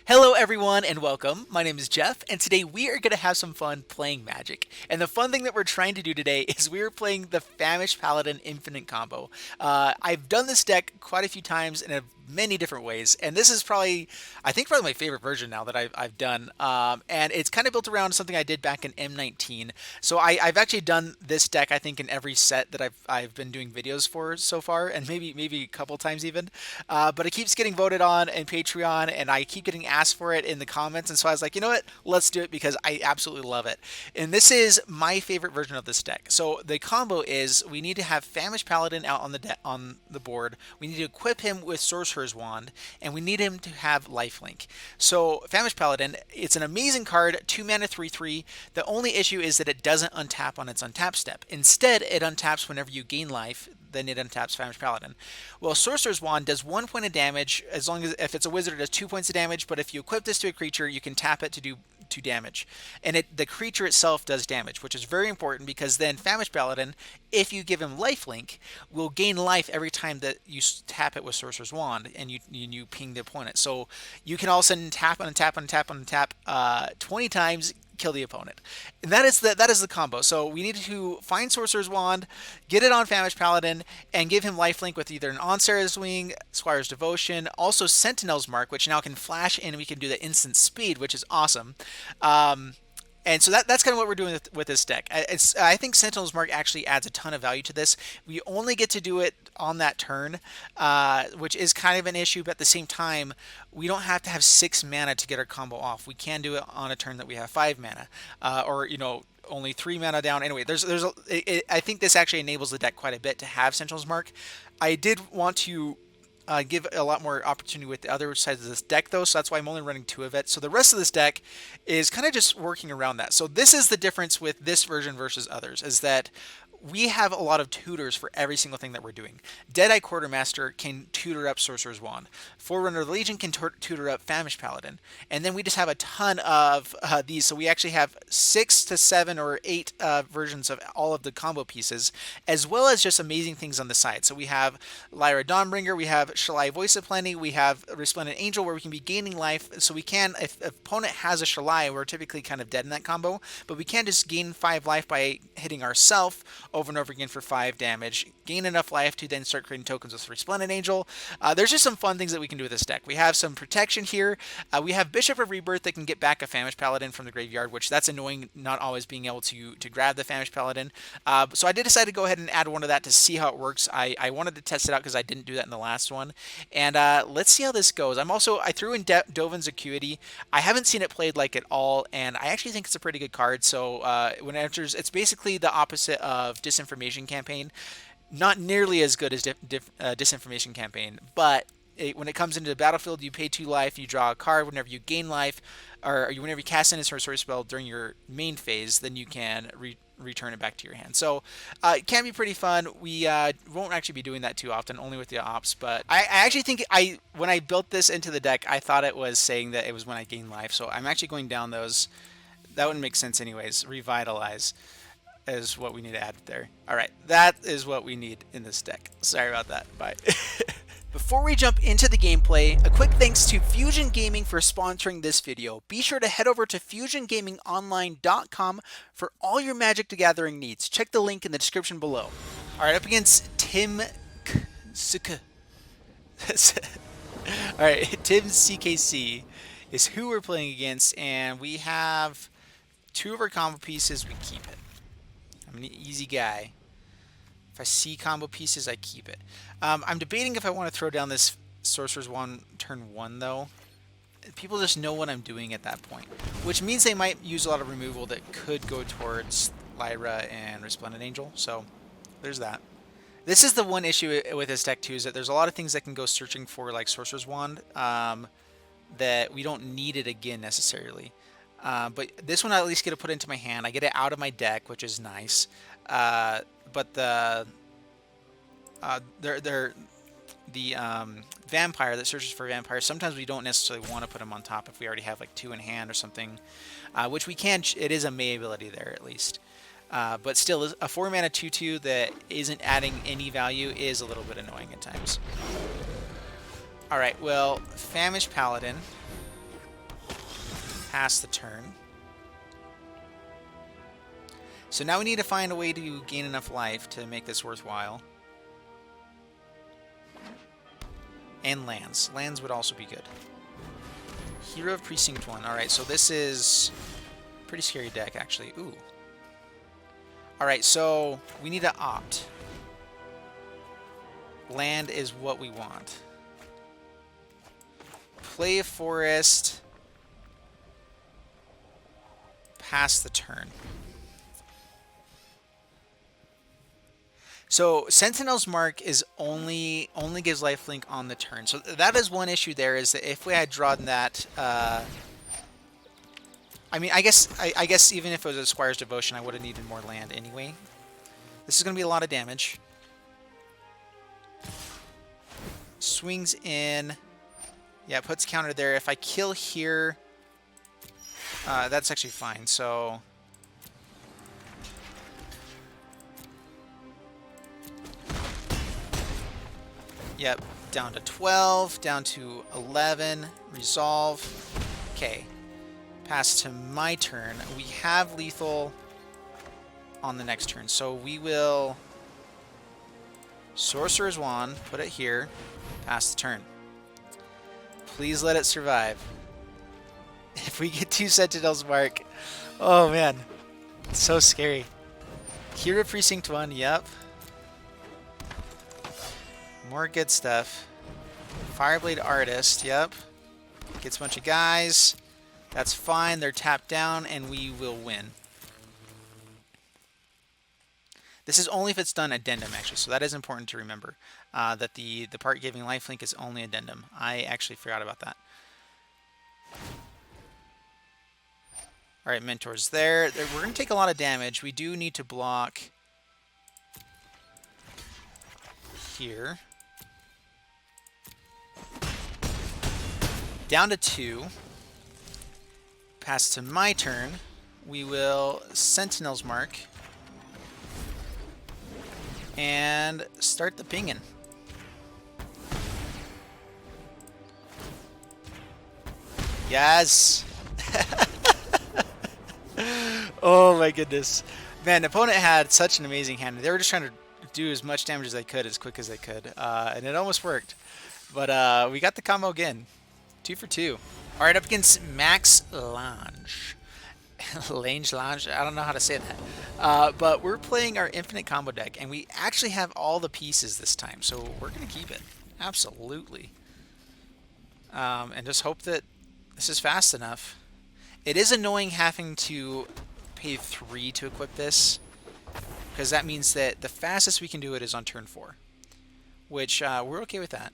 Hello, everyone, and welcome. My name is Jeff, and today we are going to have some fun playing Magic. And the fun thing that we're trying to do today is we're playing the Famished Paladin Infinite combo. I've done this deck quite a few times in many different ways, and this is I think, probably my favorite version now that I've done. And it's kind of built around something I did back in M19. So I've actually done this deck, I think, in every set that I've been doing videos for so far, and maybe a couple times even. But it keeps getting voted on in Patreon, and I keep getting asked for it in the comments, and so I was like, you know what? Let's do it because I absolutely love it. And this is my favorite version of this deck. So the combo is we need to have Famished Paladin out on the board. We need to equip him with Sorcerer's Wand, and we need him to have Lifelink. So Famished Paladin, it's an amazing card, 2 mana 3/3. The only issue is that it doesn't untap on its untap step. Instead, it untaps whenever you gain life, then it untaps Famished Paladin. Well, Sorcerer's Wand does 1 point of damage, as long as if it's a wizard, it does 2 points of damage, but if you equip this to a creature, you can tap it to do 2 damage. And the creature itself does damage, which is very important because then Famished Paladin, if you give him lifelink, will gain life every time that you tap it with Sorcerer's Wand and you ping the opponent. So you can all of a sudden tap and tap and tap and tap 20 times, kill the opponent. And that is the combo. So we need to find Sorcerer's Wand, get it on Famished Paladin, and give him lifelink with either an Onsera's Wing, Squire's Devotion, also Sentinel's Mark, which now can flash in and we can do the instant speed, which is awesome. And so that's kind of what we're doing with this deck. I think Sentinel's Mark actually adds a ton of value to this. We only get to do it on that turn, which is kind of an issue, but at the same time, we don't have to have 6 mana to get our combo off. We can do it on a turn that we have 5 mana, or only 3 mana down. Anyway, I think this actually enables the deck quite a bit to have Sentinel's Mark. I did want to give a lot more opportunity with the other sides of this deck, though, so that's why I'm only running 2 of it. So the rest of this deck is kind of just working around that. So this is the difference with this version versus others, is that we have a lot of tutors for every single thing that we're doing. Deadeye Quartermaster can tutor up Sorcerer's Wand. Forerunner of the Legion can tutor up Famished Paladin. And then we just have a ton of these. So we actually have 6 to 7 or 8 versions of all of the combo pieces, as well as just amazing things on the side. So we have Lyra Dawnbringer, we have Shalai Voice of Plenty, we have Resplendent Angel, where we can be gaining life. So we can, if an opponent has a Shalai, we're typically kind of dead in that combo, but we can just gain 5 life by hitting ourself over and over again for 5 damage, gain enough life to then start creating tokens with Resplendent Angel. There's just some fun things that we can do with this deck. We have some protection here. We have Bishop of Rebirth that can get back a Famished Paladin from the graveyard, which that's annoying, not always being able to grab the Famished Paladin. So I did decide to go ahead and add one of that to see how it works. I wanted to test it out because I didn't do that in the last one. And let's see how this goes. I threw in Dovin's Acuity. I haven't seen it played like at all, and I actually think it's a pretty good card. So when it enters, it's basically the opposite of Disinformation Campaign. Not nearly as good as Disinformation Campaign, but when it comes into the battlefield, you pay 2 life, you draw a card. Whenever you gain life, or whenever you cast in a sorcery spell during your main phase, then you can return it back to your hand. So it can be pretty fun. We won't actually be doing that too often, only with the ops. But I actually think when I built this into the deck, I thought it was saying that it was when I gain life. So I'm actually going down those. That wouldn't make sense anyways. Revitalize is what we need to add there. All right, that is what we need in this deck. Sorry about that. Bye. Before we jump into the gameplay, a quick thanks to Fusion Gaming for sponsoring this video. Be sure to head over to fusiongamingonline.com for all your Magic the Gathering needs. Check the link in the description below. All right, up against Tim Suka. All right, Tim CKC is who we're playing against, and we have 2 of our combo pieces. We keep it. I'm an easy guy. If I see combo pieces, I keep it. I'm debating if I want to throw down this Sorcerer's Wand turn 1, though. People just know what I'm doing at that point, which means they might use a lot of removal that could go towards Lyra and Resplendent Angel. So there's that. This is the one issue with this deck, too, is that there's a lot of things that can go searching for, like Sorcerer's Wand, that we don't need it again necessarily. But this one I at least get to put into my hand. I get it out of my deck, which is nice. But the vampire that searches for vampires, sometimes we don't necessarily want to put them on top if we already have like 2 in hand or something, which we can. It is a May ability there at least. But still, a 4 mana 2/2 that isn't adding any value is a little bit annoying at times. Alright, well, Famished Paladin. Pass the turn. So now we need to find a way to gain enough life to make this worthwhile. And lands. Lands would also be good. Hero of Precinct 1. Alright, so this is a pretty scary deck, actually. Ooh. Alright, so we need to opt. Land is what we want. Play a forest. Pass the turn. So Sentinel's Mark is only gives lifelink on the turn. So that is one issue there, is that if we had drawn that, I mean, I guess even if it was a Squire's Devotion, I would have needed more land anyway. This is going to be a lot of damage. Swings in. Yeah, puts counter there. If I kill here, that's actually fine. So yep, down to 12, down to 11, resolve. Okay, pass to my turn. We have lethal on the next turn, so we will Sorcerer's Wand, put it here, pass the turn. Please let it survive. If we get 2 Sentinel's Mark, oh man, it's so scary. Hero Precinct 1, yep. More good stuff. Fireblade Artist, yep. Gets a bunch of guys. That's fine, they're tapped down, and we will win. This is only if it's done addendum, actually, so that is important to remember. That the part giving lifelink is only addendum. I actually forgot about that. Alright, Mentor's there. We're going to take a lot of damage. We do need to block here. Down to 2. Pass to my turn. We will Sentinel's Mark. And start the pinging. Yes! Oh my goodness. Man, the opponent had such an amazing hand. They were just trying to do as much damage as they could, as quick as they could. And it almost worked. But we got the combo again. 2 for 2. Alright, up against Max Lange. Lange? I don't know how to say that. But we're playing our infinite combo deck, and we actually have all the pieces this time, so we're going to keep it. Absolutely. And just hope that this is fast enough. It is annoying having to pay 3 to equip this, because that means that the fastest we can do it is on turn 4, which we're okay with that.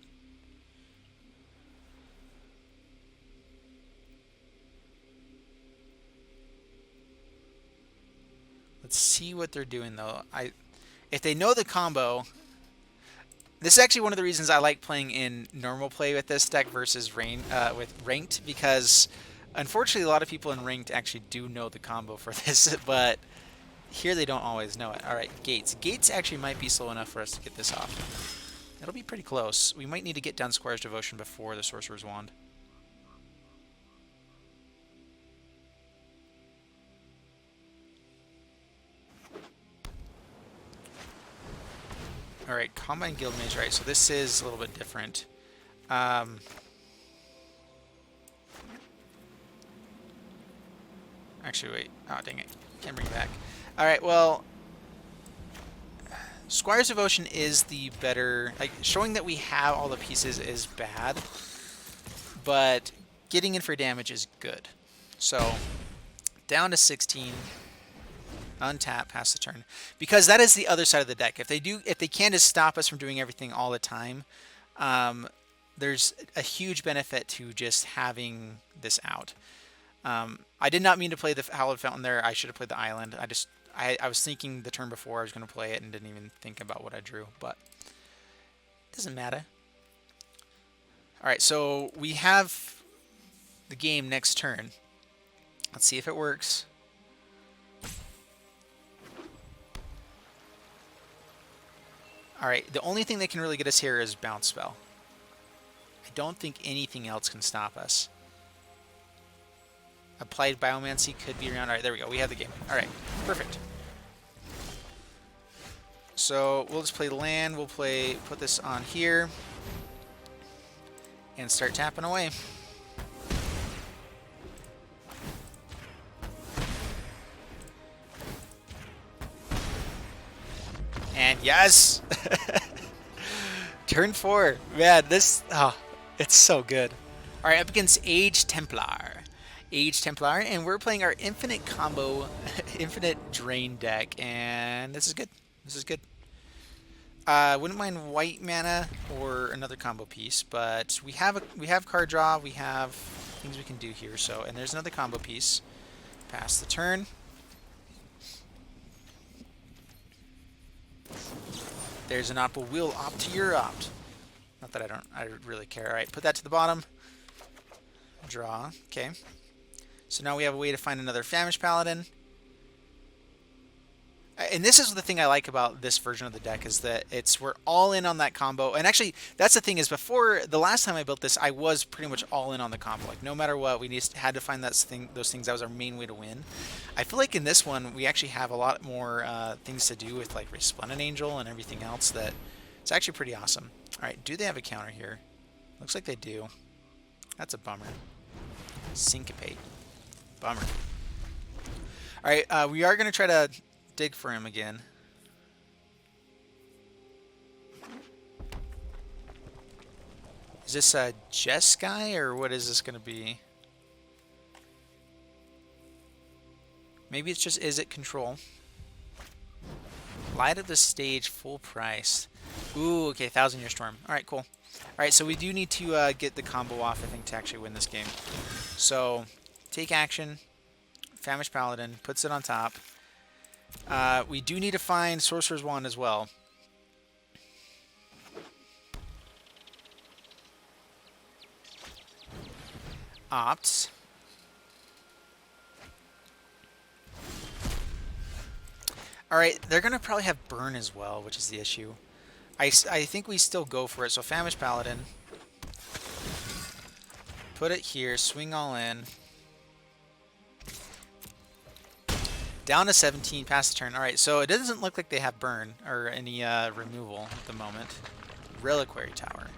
Let's see what they're doing, though. If they know the combo, this is actually one of the reasons I like playing in normal play with this deck versus with ranked, because unfortunately a lot of people in ranked actually do know the combo for this, but here they don't always know it. Alright, Gates. Gates actually might be slow enough for us to get this off. It'll be pretty close. We might need to get down Squire's Devotion before the Sorcerer's Wand. Alright, Combine Guildmage, right, so this is a little bit different. Actually, wait. Oh, dang it. Can't bring it back. Alright, well, Squire's Devotion is the better... Like, showing that we have all the pieces is bad, but getting in for damage is good. So, down to 16... Untap, pass the turn, because that is the other side of the deck. If they can just stop us from doing everything all the time, there's a huge benefit to just having this out. I did not mean to play the Hallowed Fountain there. I should have played the island. I was thinking the turn before I was going to play it and didn't even think about what I drew, but it doesn't matter. All right, so we have the game next turn. Let's see if it works. Alright, the only thing that can really get us here is Bounce Spell. I don't think anything else can stop us. Applied Biomancy could be around. All right, there we go. We have the game. All right, perfect. So we'll just play land. We'll put this on here and start tapping away. And yes! Turn 4. Man, this... Oh, it's so good. Alright, up against Age Templar. Age Templar, and we're playing our Infinite Combo, Infinite Drain deck, and this is good. This is good. Wouldn't mind white mana or another combo piece, but we have card draw, we have things we can do here. So, and there's another combo piece. Pass the turn. There's an opt. We'll opt to your opt. Not that I really care. All right, put that to the bottom. Draw. Okay. So now we have a way to find another Famished Paladin. And this is the thing I like about this version of the deck, is that we're all in on that combo. And actually, that's the thing, is before the last time I built this, I was pretty much all in on the combo. Like, no matter what, we had to find those things. That was our main way to win. I feel like in this one, we actually have a lot more things to do with like Resplendent Angel and everything else. That it's actually pretty awesome. All right, do they have a counter here? Looks like they do. That's a bummer. Syncopate. Bummer. All right, we are going to try to dig for him again. Is this a Jess guy, or what is this going to be? Maybe it's just Is It Control. Light of the Stage, full price. Ooh, okay, 1,000-Year Storm. All right, cool. All right, so we do need to get the combo off, I think, to actually win this game. So, take action. Famished Paladin, puts it on top. We do need to find Sorcerer's Wand as well. Opts. Alright, they're going to probably have Burn as well, which is the issue. I think we still go for it. So Famished Paladin. Put it here. Swing all in. Down to 17, pass the turn. Alright, so it doesn't look like they have Burn or any removal at the moment. Reliquary Tower.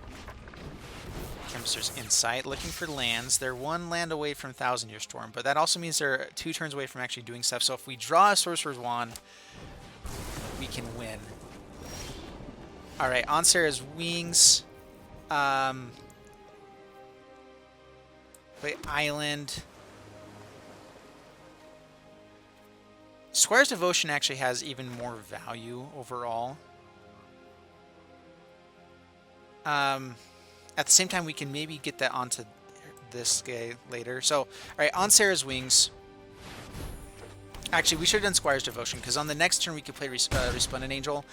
Chemist's Insight, looking for lands. They're one land away from 1,000-Year Storm, but that also means they're 2 turns away from actually doing stuff. So if we draw a Sorcerer's Wand, we can win. Alright, on Sarah's Wings. Play Island. Squire's Devotion actually has even more value overall. At the same time, we can maybe get that onto this guy later. So, all right, on Sarah's Wings. Actually, we should have done Squire's Devotion, because on the next turn we could play Resplendent Angel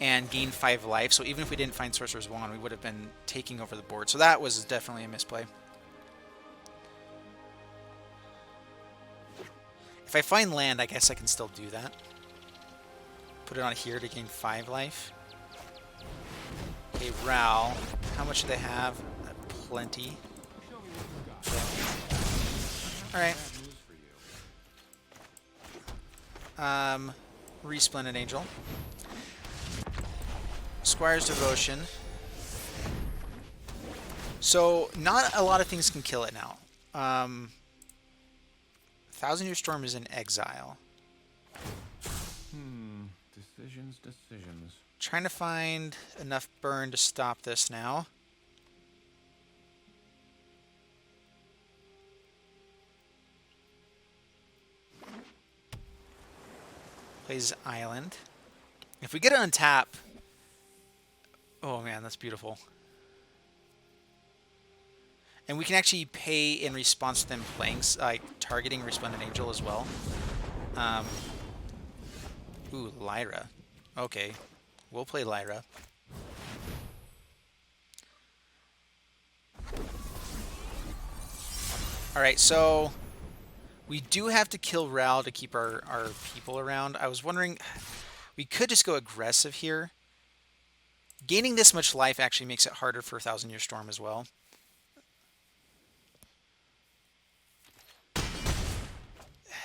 and gain 5 life. So even if we didn't find Sorcerer's Wand, we would have been taking over the board. So that was definitely a misplay. If I find land, I guess I can still do that. Put it on here to gain 5 life. Okay, Ral. How much do they have? Plenty. Okay. Alright. Resplendent Angel. Squire's Devotion. So, not a lot of things can kill it now. 1,000-Year Storm is in exile. Decisions. Trying to find enough burn to stop this now. Plays Island. If we get it on tap... Oh man, that's beautiful. And we can actually pay in response to them playing, like, targeting Resplendent Angel as well. Ooh, Lyra. Okay. We'll play Lyra. Alright, so... we do have to kill Ral to keep our people around. I was wondering... we could just go aggressive here. Gaining this much life actually makes it harder for 1,000-Year Storm as well.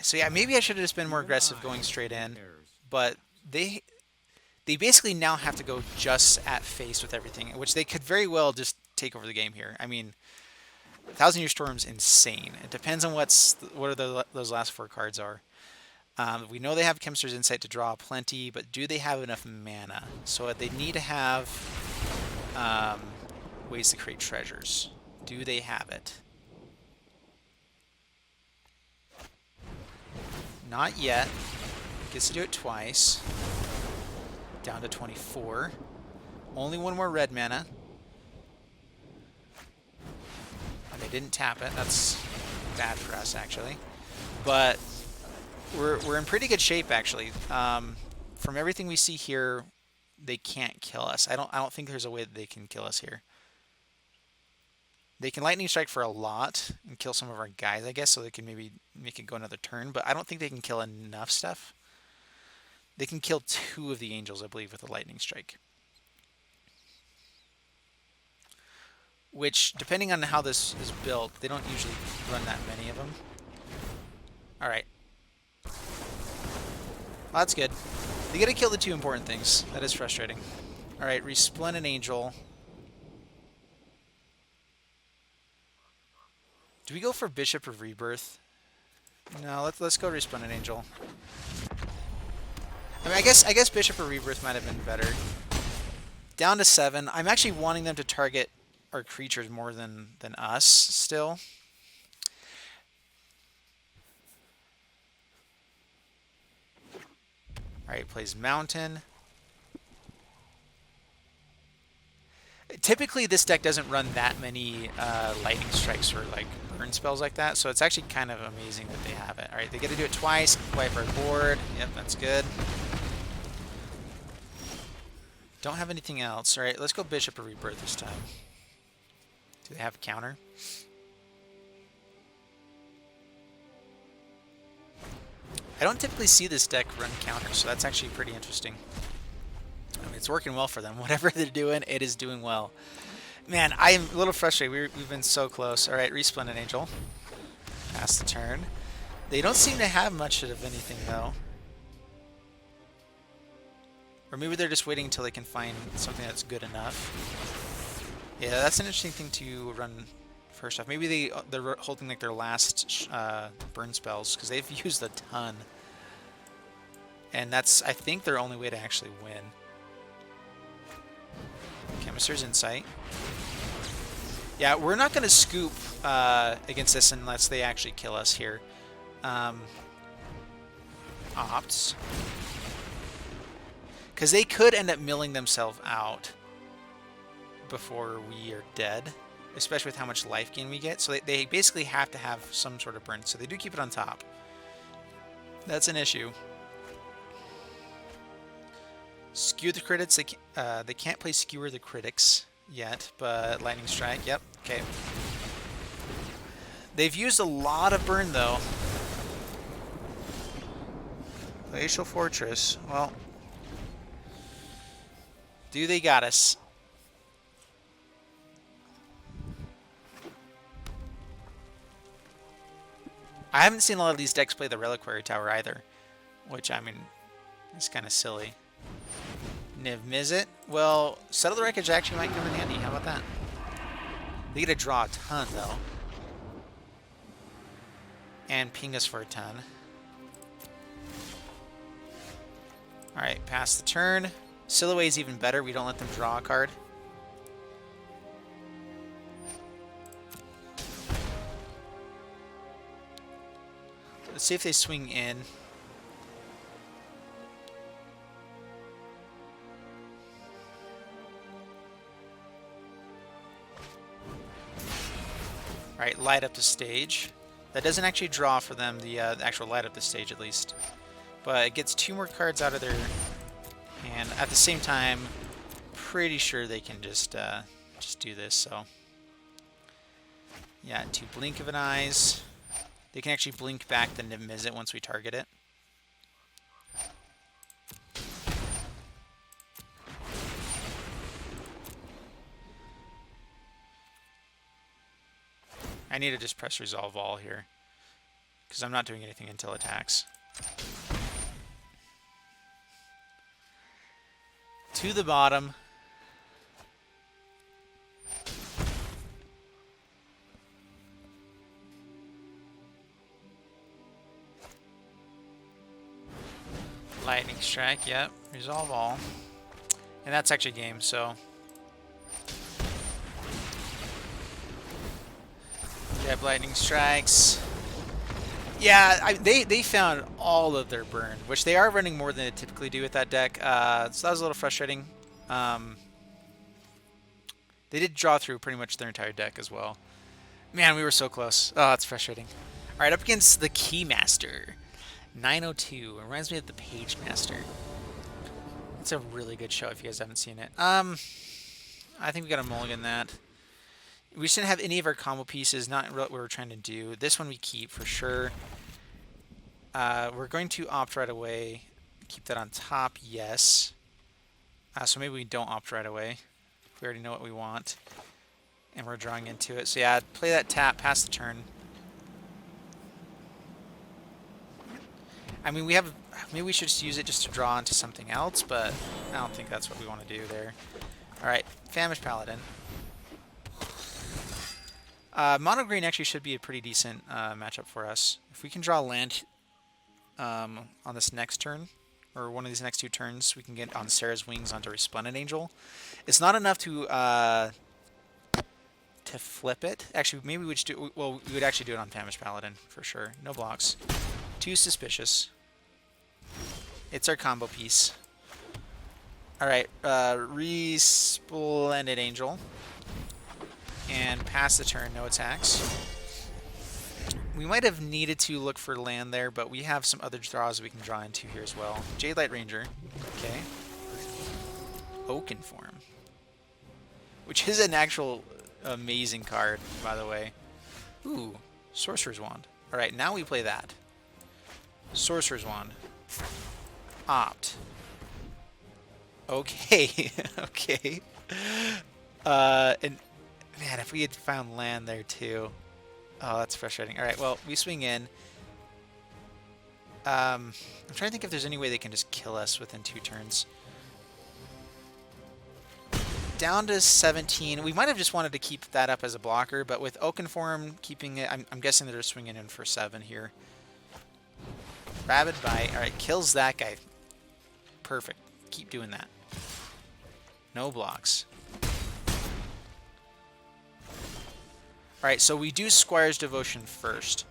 So yeah, maybe I should have just been more aggressive going straight in, but they basically now have to go just at face with everything, which they could very well just take over the game here. I mean, Thousand Year Storm's insane. It depends on what those last 4 cards are. We know they have Chemist's Insight to draw plenty, but do they have enough mana? So they need to have ways to create treasures. Do they have it? Not yet. Gets to do it twice. Down to 24. Only 1 more red mana. And they didn't tap it. That's bad for us, actually. But we're in pretty good shape, actually. From everything we see here, they can't kill us. I don't think there's a way that they can kill us here. They can Lightning Strike for a lot and kill some of our guys, I guess, so they can maybe make it go another turn. But I don't think they can kill enough stuff. They can kill 2 of the Angels, I believe, with a Lightning Strike. Which, depending on how this is built, they don't usually run that many of them. Alright. Well, that's good. They get to kill the 2 important things. That is frustrating. Alright, Resplendent Angel. Do we go for Bishop of Rebirth? No, let's go Resplendent Angel. I mean, I guess Bishop of Rebirth might have been better. Down to 7. I'm actually wanting them to target our creatures more than us still. Alright, plays Mountain. Typically, this deck doesn't run that many Lightning Strikes or like burn spells like that, so it's actually kind of amazing that they have it. Alright, they get to do it twice, wipe our board. Yep, that's good. Don't have anything else. Alright, let's go Bishop of Rebirth this time. Do they have a counter? I don't typically see this deck run counters, so that's actually pretty interesting. I mean, it's working well for them. Whatever they're doing, it is doing well. Man, I am a little frustrated. We've been so close. All right, Resplendent Angel. Pass the turn. They don't seem to have much of anything, though. Or maybe they're just waiting until they can find something that's good enough. Yeah, that's an interesting thing to run first off. Maybe they're holding like their last burn spells, because they've used a ton. And that's, I think, their only way to actually win. Chemist's Insight. Yeah, we're not going to scoop against this unless they actually kill us here. Opts. Because they could end up milling themselves out before we are dead, especially with how much life gain we get. So they basically have to have some sort of burn. So they do keep it on top. That's an issue. Skew the critics. They can't play Skewer the Critics yet, but Lightning Strike. Yep. Okay. They've used a lot of burn though. Glacial Fortress. Well, do they got us? I haven't seen a lot of these decks play the Reliquary Tower either, which, I mean, is kind of silly. Emisizzle. Well, Settle the Wreckage actually might come in handy. How about that? They get to draw a ton, though. And ping us for a ton. Alright, pass the turn. Silhouette's even better. We don't let them draw a card. Let's see if they swing in. Alright, light up the stage. That doesn't actually draw for them, the actual light up the stage at least. But it gets 2 more cards out of their hand. At the same time, pretty sure they can just do this, so. Yeah, 2 blink of an eyes. They can actually blink back the Emisizzle once we target it. I need to just press Resolve All here. because I'm not doing anything until attacks. To the bottom. Lightning Strike, yep. Resolve all. And that's actually game, so... Yep, Lightning Strikes. Yeah, they found all of their burn, which they are running more than they typically do with that deck. So that was a little frustrating. They did draw through pretty much their entire deck as well. Man, we were so close. Oh, it's frustrating. All right, up against the Keymaster. 902. It reminds me of the Page Master. It's a really good show if you guys haven't seen it. I think we got to mulligan that. We just didn't have any of our combo pieces, not what we were trying to do. This one we keep for sure. We're going to opt right away. Keep that on top, yes. So maybe we don't opt right away. We already know what we want. And we're drawing into it. So yeah, play that tap, pass the turn. I mean, we have... Maybe we should just use it just to draw into something else, but I don't think that's what we want to do there. Alright, Famished Paladin. Mono green actually should be a pretty decent matchup for us. If we can draw land on this next turn, or one of these next two turns, we can get on Sarah's Wings onto Resplendent Angel. It's not enough to flip it. Actually, maybe we would do. Well, we would actually do it on Famished Paladin for sure. No blocks. Too suspicious. It's our combo piece. All right, Resplendent Angel. And pass the turn, no attacks. We might have needed to look for land there, but we have some other draws we can draw into here as well. Jade Light Ranger, okay. Oaken Form, which is an actual amazing card, by the way. Ooh, Sorcerer's Wand. All right, now we play that. Sorcerer's Wand. Opt. Okay, okay. And man, if we had found land there too. Oh, that's frustrating. All right, well, we swing in. I'm trying to think if there's any way they can just kill us within 2 turns. Down to 17. We might have just wanted to keep that up as a blocker, but with Oakenform keeping it, I'm guessing they're swinging in for 7 here. Rabid Bite. All right, kills that guy. Perfect. Keep doing that. No blocks. Alright, so we do Squire's Devotion first.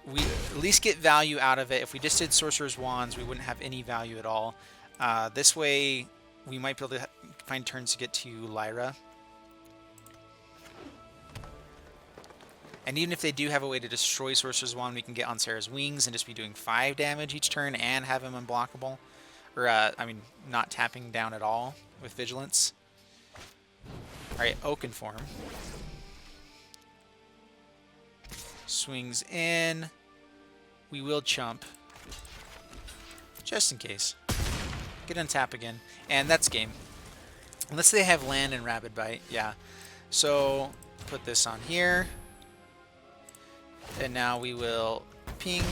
We at least get value out of it. If we just did Sorcerer's Wands, we wouldn't have any value at all. This way, we might be able to find turns to get to Lyra. And even if they do have a way to destroy Sorcerer's Wand, we can get on Sarah's Wings and just be doing 5 damage each turn and have him unblockable. Or, I mean, not tapping down at all with Vigilance. Alright, Oakenform. Swings in. We will chump. Just in case. Get untap again. And that's game. Unless they have land and Rabid Bite. Yeah. So, put this on here. And now we will ping,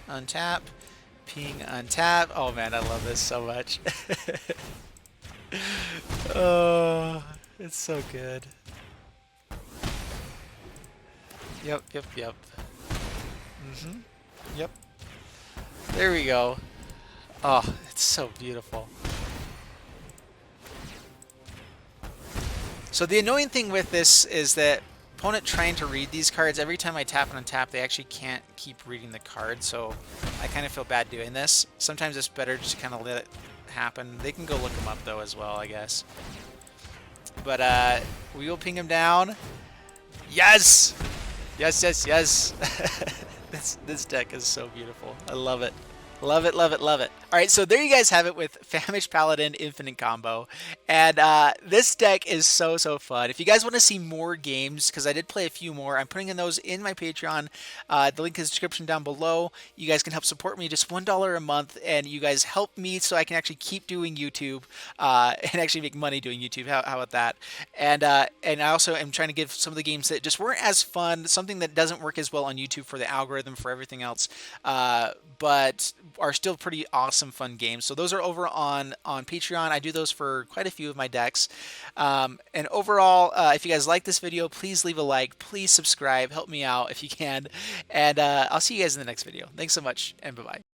untap, ping, untap. Oh man, I love this so much. Oh, it's so good. Yep, yep, yep. Yep. There we go. Oh, it's so beautiful. So the annoying thing with this is that opponent trying to read these cards, every time I tap and untap, they actually can't keep reading the card, so I kind of feel bad doing this. Sometimes it's better just to kind of let it happen. They can go look them up, though, as well, I guess. But we will ping him down. Yes! Yes, yes, yes! This deck is so beautiful. I love it. Love it, love it, love it. All right, so there you guys have it with Famished Paladin Infinite Combo. And this deck is so, so fun. If you guys want to see more games, because I did play a few more, I'm putting in those in my Patreon. The link is in the description down below. You guys can help support me just $1 a month, and you guys help me so I can actually keep doing YouTube and actually make money doing YouTube. How about that? And I also am trying to give some of the games that just weren't as fun, something that doesn't work as well on YouTube for the algorithm, for everything else, but are still pretty awesome, fun games. So those are over on Patreon. I do those for quite a few of my decks. And overall, if you guys like this video, please leave a like, please subscribe, help me out if you can. And I'll see you guys in the next video. Thanks so much, and bye-bye.